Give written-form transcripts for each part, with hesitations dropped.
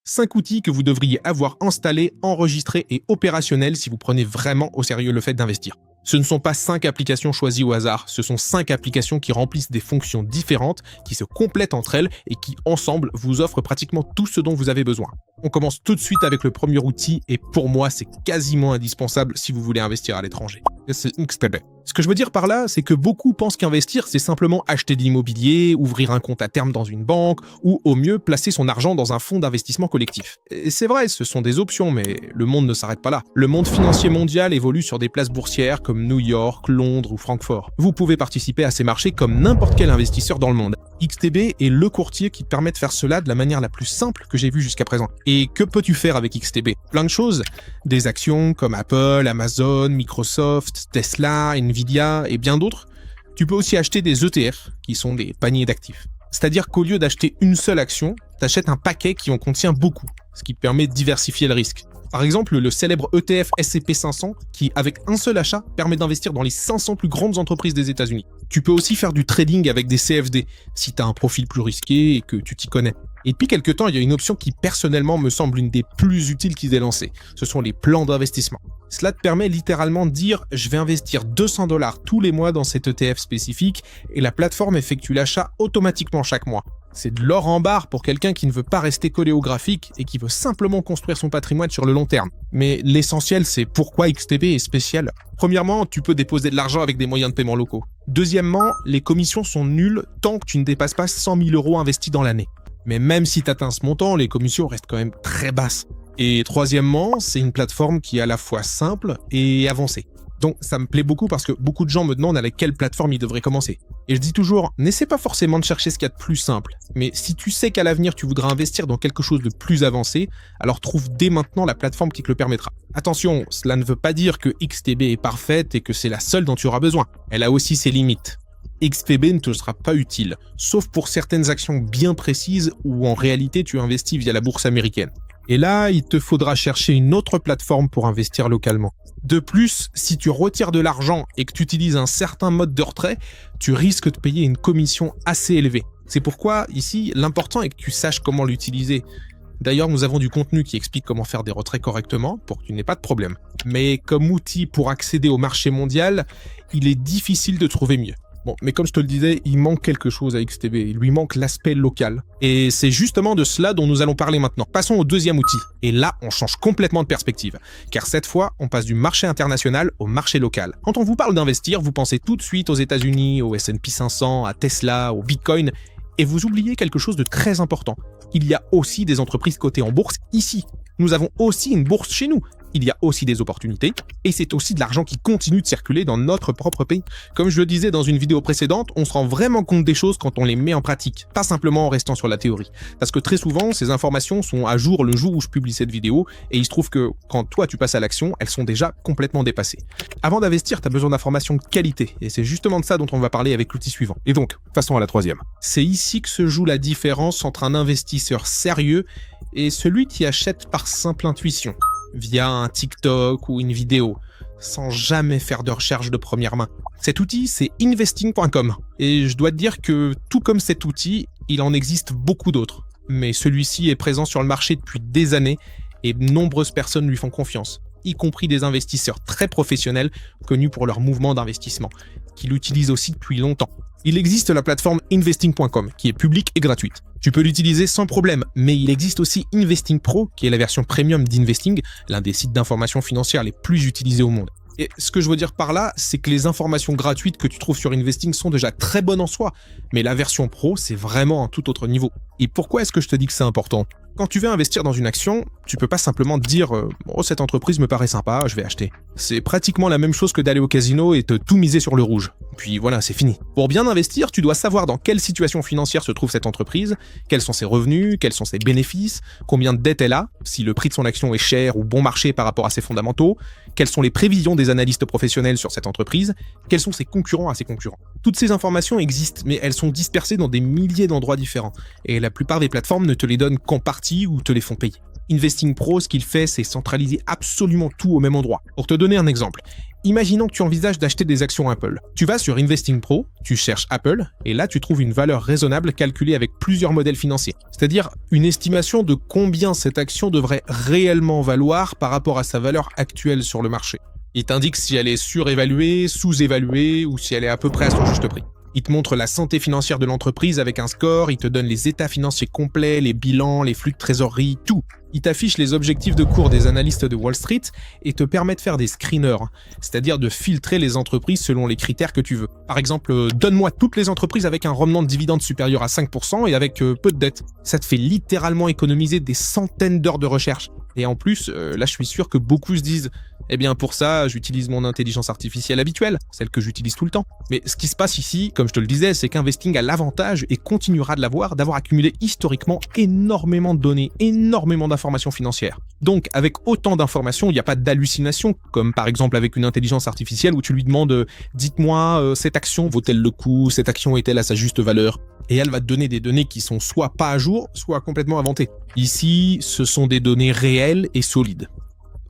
5 outils que vous devriez avoir installés, enregistrés et opérationnels si vous prenez vraiment au sérieux le fait d'investir. Ce ne sont pas 5 applications choisies au hasard, ce sont 5 applications qui remplissent des fonctions différentes, qui se complètent entre elles et qui, ensemble, vous offrent pratiquement tout ce dont vous avez besoin. On commence tout de suite avec le premier outil et pour moi, c'est quasiment indispensable si vous voulez investir à l'étranger. C'est XTB. Ce que je veux dire par là, c'est que beaucoup pensent qu'investir, c'est simplement acheter de l'immobilier, ouvrir un compte à terme dans une banque ou au mieux placer son argent dans un fonds d'investissement collectif. Et c'est vrai, ce sont des options, mais le monde ne s'arrête pas là. Le monde financier mondial évolue sur des places boursières comme New York, Londres ou Francfort. Vous pouvez participer à ces marchés comme n'importe quel investisseur dans le monde. XTB est le courtier qui te permet de faire cela de la manière la plus simple que j'ai vue jusqu'à présent. Et que peux-tu faire avec XTB? Plein de choses. Des actions comme Apple, Amazon, Microsoft, Tesla, Nvidia et bien d'autres. Tu peux aussi acheter des ETF, qui sont des paniers d'actifs. C'est-à-dire qu'au lieu d'acheter une seule action, tu achètes un paquet qui en contient beaucoup, ce qui te permet de diversifier le risque. Par exemple, le célèbre ETF S&P 500, qui, avec un seul achat, permet d'investir dans les 500 plus grandes entreprises des États-Unis. Tu peux aussi faire du trading avec des CFD, si tu as un profil plus risqué et que tu t'y connais. Et depuis quelques temps, il y a une option qui, personnellement, me semble une des plus utiles qu'ils aient lancées. Ce sont les plans d'investissement. Cela te permet littéralement de dire « Je vais investir 200 $ tous les mois dans cet ETF spécifique » et la plateforme effectue l'achat automatiquement chaque mois. C'est de l'or en barre pour quelqu'un qui ne veut pas rester collé au graphique et qui veut simplement construire son patrimoine sur le long terme. Mais l'essentiel, c'est pourquoi XTB est spécial. Premièrement, tu peux déposer de l'argent avec des moyens de paiement locaux. Deuxièmement, les commissions sont nulles tant que tu ne dépasses pas 100 000 € investis dans l'année. Mais même si tu atteins ce montant, les commissions restent quand même très basses. Et troisièmement, c'est une plateforme qui est à la fois simple et avancée. Donc ça me plaît beaucoup parce que beaucoup de gens me demandent avec quelle plateforme ils devraient commencer. Et je dis toujours, n'essaie pas forcément de chercher ce qu'il y a de plus simple. Mais si tu sais qu'à l'avenir tu voudras investir dans quelque chose de plus avancé, alors trouve dès maintenant la plateforme qui te le permettra. Attention, cela ne veut pas dire que XTB est parfaite et que c'est la seule dont tu auras besoin. Elle a aussi ses limites. XTB ne te sera pas utile, sauf pour certaines actions bien précises où en réalité tu investis via la bourse américaine. Et là, il te faudra chercher une autre plateforme pour investir localement. De plus, si tu retires de l'argent et que tu utilises un certain mode de retrait, tu risques de payer une commission assez élevée. C'est pourquoi, ici, l'important est que tu saches comment l'utiliser. D'ailleurs, nous avons du contenu qui explique comment faire des retraits correctement pour que tu n'aies pas de problème. Mais comme outil pour accéder au marché mondial, il est difficile de trouver mieux. Bon, mais comme je te le disais, il manque quelque chose à XTB, il lui manque l'aspect local. Et c'est justement de cela dont nous allons parler maintenant. Passons au deuxième outil. Et là, on change complètement de perspective. Car cette fois, on passe du marché international au marché local. Quand on vous parle d'investir, vous pensez tout de suite aux États-Unis, au S&P 500, à Tesla, au Bitcoin, et vous oubliez quelque chose de très important. Il y a aussi des entreprises cotées en bourse ici. Nous avons aussi une bourse chez nous. Il y a aussi des opportunités, et c'est aussi de l'argent qui continue de circuler dans notre propre pays. Comme je le disais dans une vidéo précédente, on se rend vraiment compte des choses quand on les met en pratique, pas simplement en restant sur la théorie. Parce que très souvent, ces informations sont à jour le jour où je publie cette vidéo, et il se trouve que quand toi tu passes à l'action, elles sont déjà complètement dépassées. Avant d'investir, tu as besoin d'informations de qualité, et c'est justement de ça dont on va parler avec l'outil suivant. Et donc, passons à la troisième. C'est ici que se joue la différence entre un investisseur sérieux et celui qui achète par simple intuition, via un TikTok ou une vidéo, sans jamais faire de recherche de première main. Cet outil, c'est investing.com. Et je dois te dire que, tout comme cet outil, il en existe beaucoup d'autres. Mais celui-ci est présent sur le marché depuis des années et de nombreuses personnes lui font confiance, y compris des investisseurs très professionnels connus pour leur mouvement d'investissement, qui l'utilisent aussi depuis longtemps. Il existe la plateforme investing.com, qui est publique et gratuite. Tu peux l'utiliser sans problème, mais il existe aussi Investing Pro, qui est la version premium d'Investing, l'un des sites d'information financière les plus utilisés au monde. Et ce que je veux dire par là, c'est que les informations gratuites que tu trouves sur Investing sont déjà très bonnes en soi, mais la version Pro, c'est vraiment un tout autre niveau. Et pourquoi est-ce que je te dis que c'est important ? Quand tu veux investir dans une action, tu peux pas simplement te dire « Oh, cette entreprise me paraît sympa, je vais acheter ». C'est pratiquement la même chose que d'aller au casino et te tout miser sur le rouge. Puis voilà, c'est fini. Pour bien investir, tu dois savoir dans quelle situation financière se trouve cette entreprise, quels sont ses revenus, quels sont ses bénéfices, combien de dettes elle a, si le prix de son action est cher ou bon marché par rapport à ses fondamentaux, quelles sont les prévisions des analystes professionnels sur cette entreprise, quels sont ses concurrents à ses concurrents. Toutes ces informations existent, mais elles sont dispersées dans des milliers d'endroits différents, et la plupart des plateformes ne te les donnent qu'en partie ou te les font payer. Investing Pro, ce qu'il fait, c'est centraliser absolument tout au même endroit. Pour te donner un exemple, imaginons que tu envisages d'acheter des actions Apple. Tu vas sur Investing Pro, tu cherches Apple, et là tu trouves une valeur raisonnable calculée avec plusieurs modèles financiers. C'est-à-dire une estimation de combien cette action devrait réellement valoir par rapport à sa valeur actuelle sur le marché. Il t'indique si elle est surévaluée, sous-évaluée, ou si elle est à peu près à son juste prix. Il te montre la santé financière de l'entreprise avec un score, il te donne les états financiers complets, les bilans, les flux de trésorerie, tout. Il t'affiche les objectifs de cours des analystes de Wall Street et te permet de faire des screeners, c'est-à-dire de filtrer les entreprises selon les critères que tu veux. Par exemple, donne-moi toutes les entreprises avec un rendement de dividende supérieur à 5% et avec peu de dettes. Ça te fait littéralement économiser des centaines d'heures de recherche. Et en plus, là je suis sûr que beaucoup se disent « Eh bien pour ça, j'utilise mon intelligence artificielle habituelle, celle que j'utilise tout le temps. » Mais ce qui se passe ici, comme je te le disais, c'est qu'Investing a l'avantage, et continuera de l'avoir, d'avoir accumulé historiquement énormément de données, énormément d'informations financières. Donc avec autant d'informations, il n'y a pas d'hallucination, comme par exemple avec une intelligence artificielle où tu lui demandes « Dites-moi, cette action vaut-elle le coup? Cette action est-elle à sa juste valeur ?» Et elle va te donner des données qui sont soit pas à jour, soit complètement inventées. Ici, ce sont des données réelles et solides.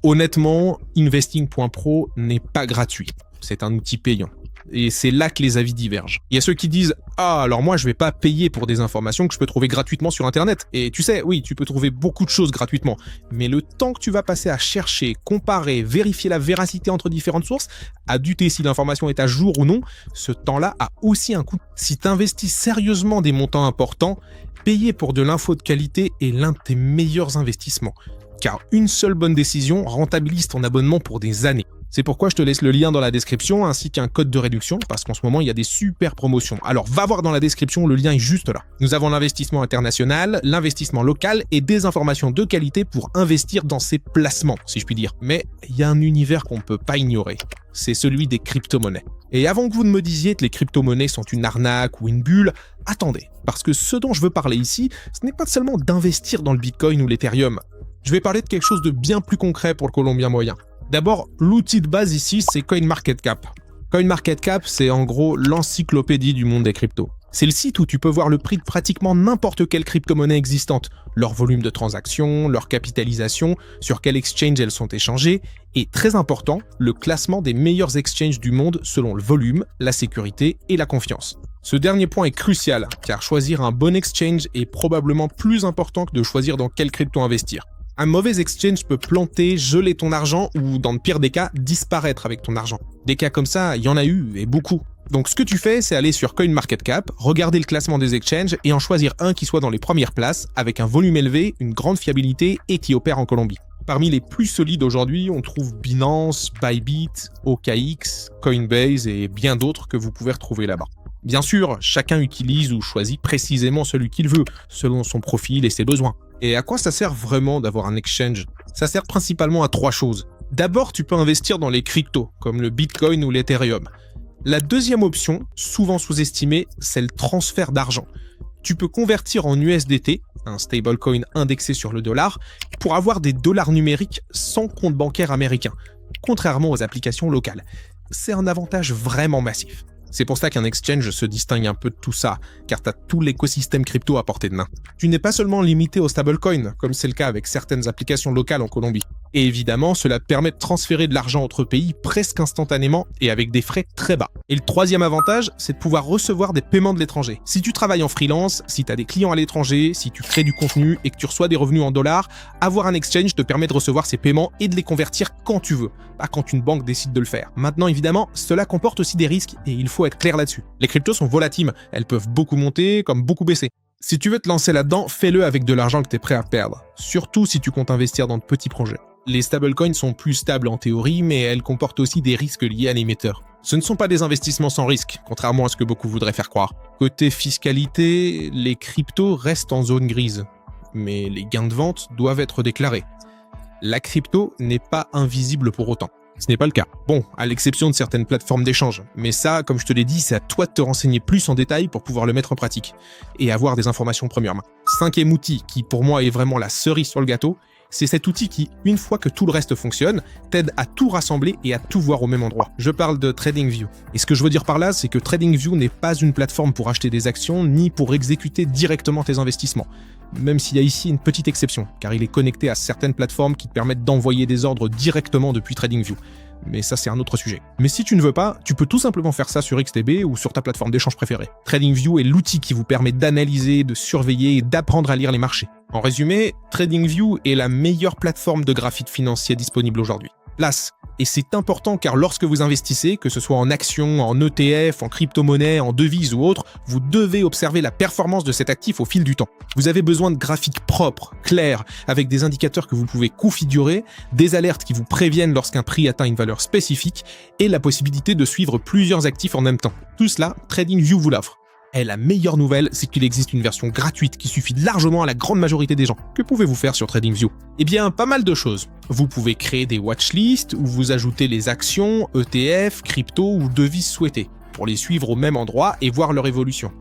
Honnêtement, Investing.pro n'est pas gratuit. C'est un outil payant. Et c'est là que les avis divergent. Il y a ceux qui disent « Ah, alors moi je vais pas payer pour des informations que je peux trouver gratuitement sur Internet. » Et tu sais, oui, tu peux trouver beaucoup de choses gratuitement. Mais le temps que tu vas passer à chercher, comparer, vérifier la véracité entre différentes sources, à douter si l'information est à jour ou non, ce temps-là a aussi un coût. Si tu investis sérieusement des montants importants, payer pour de l'info de qualité est l'un de tes meilleurs investissements. Car une seule bonne décision rentabilise ton abonnement pour des années. C'est pourquoi je te laisse le lien dans la description ainsi qu'un code de réduction parce qu'en ce moment il y a des super promotions. Alors va voir dans la description, le lien est juste là. Nous avons l'investissement international, l'investissement local et des informations de qualité pour investir dans ces placements, si je puis dire. Mais il y a un univers qu'on ne peut pas ignorer. C'est celui des crypto-monnaies. Et avant que vous ne me disiez que les crypto-monnaies sont une arnaque ou une bulle, attendez, parce que ce dont je veux parler ici, ce n'est pas seulement d'investir dans le Bitcoin ou l'Ethereum. Je vais parler de quelque chose de bien plus concret pour le Colombien moyen. D'abord, l'outil de base ici, c'est CoinMarketCap. CoinMarketCap, c'est en gros l'encyclopédie du monde des cryptos. C'est le site où tu peux voir le prix de pratiquement n'importe quelle crypto-monnaie existante, leur volume de transactions, leur capitalisation, sur quel exchange elles sont échangées, et très important, le classement des meilleurs exchanges du monde selon le volume, la sécurité et la confiance. Ce dernier point est crucial, car choisir un bon exchange est probablement plus important que de choisir dans quelle crypto investir. Un mauvais exchange peut planter, geler ton argent ou, dans le pire des cas, disparaître avec ton argent. Des cas comme ça, il y en a eu, et beaucoup. Donc ce que tu fais, c'est aller sur CoinMarketCap, regarder le classement des exchanges et en choisir un qui soit dans les premières places, avec un volume élevé, une grande fiabilité et qui opère en Colombie. Parmi les plus solides aujourd'hui, on trouve Binance, Bybit, OKX, Coinbase et bien d'autres que vous pouvez retrouver là-bas. Bien sûr, chacun utilise ou choisit précisément celui qu'il veut, selon son profil et ses besoins. Et à quoi ça sert vraiment d'avoir un exchange? Ça sert principalement à 3 choses. D'abord, tu peux investir dans les cryptos, comme le Bitcoin ou l'Ethereum. La deuxième option, souvent sous-estimée, c'est le transfert d'argent. Tu peux convertir en USDT, un stablecoin indexé sur le dollar, pour avoir des dollars numériques sans compte bancaire américain, contrairement aux applications locales. C'est un avantage vraiment massif. C'est pour ça qu'un exchange se distingue un peu de tout ça, car t'as tout l'écosystème crypto à portée de main. Tu n'es pas seulement limité au stablecoin, comme c'est le cas avec certaines applications locales en Colombie. Et évidemment, cela te permet de transférer de l'argent entre pays presque instantanément et avec des frais très bas. Et le troisième avantage, c'est de pouvoir recevoir des paiements de l'étranger. Si tu travailles en freelance, si tu as des clients à l'étranger, si tu crées du contenu et que tu reçois des revenus en dollars, avoir un exchange te permet de recevoir ces paiements et de les convertir quand tu veux, pas quand une banque décide de le faire. Maintenant, évidemment, cela comporte aussi des risques et il faut être clair là-dessus. Les cryptos sont volatiles, elles peuvent beaucoup monter comme beaucoup baisser. Si tu veux te lancer là-dedans, fais-le avec de l'argent que tu es prêt à perdre, surtout si tu comptes investir dans de petits projets. Les stablecoins sont plus stables en théorie, mais elles comportent aussi des risques liés à l'émetteur. Ce ne sont pas des investissements sans risque, contrairement à ce que beaucoup voudraient faire croire. Côté fiscalité, les cryptos restent en zone grise, mais les gains de vente doivent être déclarés. La crypto n'est pas invisible pour autant. Ce n'est pas le cas. Bon, à l'exception de certaines plateformes d'échange. Mais ça, comme je te l'ai dit, c'est à toi de te renseigner plus en détail pour pouvoir le mettre en pratique et avoir des informations première main. Cinquième outil, qui pour moi est vraiment la cerise sur le gâteau, c'est cet outil qui, une fois que tout le reste fonctionne, t'aide à tout rassembler et à tout voir au même endroit. Je parle de TradingView. Et ce que je veux dire par là, c'est que TradingView n'est pas une plateforme pour acheter des actions ni pour exécuter directement tes investissements. même s'il y a ici une petite exception, car il est connecté à certaines plateformes qui te permettent d'envoyer des ordres directement depuis TradingView. Mais ça, c'est un autre sujet. Mais si tu ne veux pas, tu peux tout simplement faire ça sur XTB ou sur ta plateforme d'échange préférée. TradingView est l'outil qui vous permet d'analyser, de surveiller et d'apprendre à lire les marchés. En résumé, TradingView est la meilleure plateforme de graphique financier disponible aujourd'hui. Place. Et c'est important car lorsque vous investissez, que ce soit en actions, en ETF, en crypto-monnaie, en devises ou autres, vous devez observer la performance de cet actif au fil du temps. Vous avez besoin de graphiques propres, clairs, avec des indicateurs que vous pouvez configurer, des alertes qui vous préviennent lorsqu'un prix atteint une valeur spécifique et la possibilité de suivre plusieurs actifs en même temps. Tout cela, TradingView vous l'offre. Et la meilleure nouvelle, c'est qu'il existe une version gratuite qui suffit largement à la grande majorité des gens. Que pouvez-vous faire sur TradingView? Eh bien, pas mal de choses. Vous pouvez créer des watchlists où vous ajoutez les actions, ETF, crypto ou devises souhaitées pour les suivre au même endroit et voir leur évolution.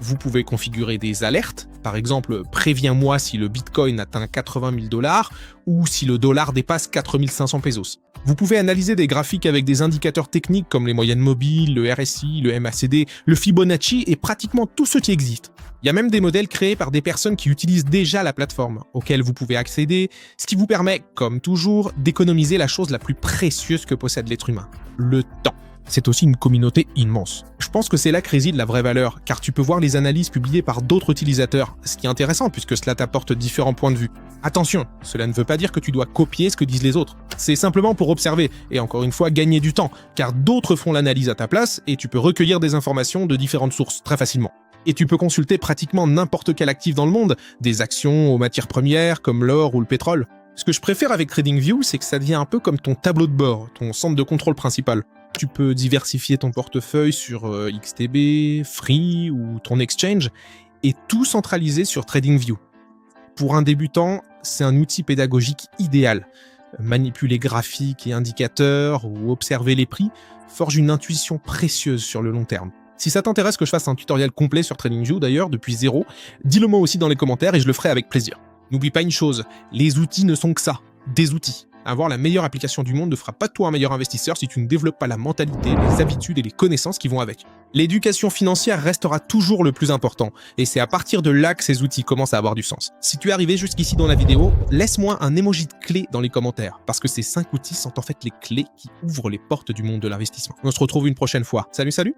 Vous pouvez configurer des alertes, par exemple, préviens-moi si le Bitcoin atteint 80 000 $ ou si le dollar dépasse 4 500 pesos. Vous pouvez analyser des graphiques avec des indicateurs techniques comme les moyennes mobiles, le RSI, le MACD, le Fibonacci et pratiquement tout ce qui existe. Il y a même des modèles créés par des personnes qui utilisent déjà la plateforme, auxquels vous pouvez accéder, ce qui vous permet, comme toujours, d'économiser la chose la plus précieuse que possède l'être humain, le temps. C'est aussi une communauté immense. Je pense que c'est là que réside la vraie valeur, car tu peux voir les analyses publiées par d'autres utilisateurs, ce qui est intéressant puisque cela t'apporte différents points de vue. Attention, cela ne veut pas dire que tu dois copier ce que disent les autres. C'est simplement pour observer, et encore une fois gagner du temps, car d'autres font l'analyse à ta place et tu peux recueillir des informations de différentes sources très facilement. Et tu peux consulter pratiquement n'importe quel actif dans le monde, des actions aux matières premières comme l'or ou le pétrole. Ce que je préfère avec TradingView, c'est que ça devient un peu comme ton tableau de bord, ton centre de contrôle principal. Tu peux diversifier ton portefeuille sur XTB, Free ou ton exchange et tout centraliser sur TradingView. Pour un débutant, c'est un outil pédagogique idéal. Manipuler graphiques et indicateurs ou observer les prix forge une intuition précieuse sur le long terme. Si ça t'intéresse que je fasse un tutoriel complet sur TradingView d'ailleurs, depuis zéro, dis-le moi aussi dans les commentaires et je le ferai avec plaisir. N'oublie pas une chose, les outils ne sont que ça, des outils. Avoir la meilleure application du monde ne fera pas de toi un meilleur investisseur si tu ne développes pas la mentalité, les habitudes et les connaissances qui vont avec. L'éducation financière restera toujours le plus important, et c'est à partir de là que ces outils commencent à avoir du sens. Si tu es arrivé jusqu'ici dans la vidéo, laisse-moi un emoji de clé dans les commentaires, parce que ces 5 outils sont en fait les clés qui ouvrent les portes du monde de l'investissement. On se retrouve une prochaine fois. Salut, salut!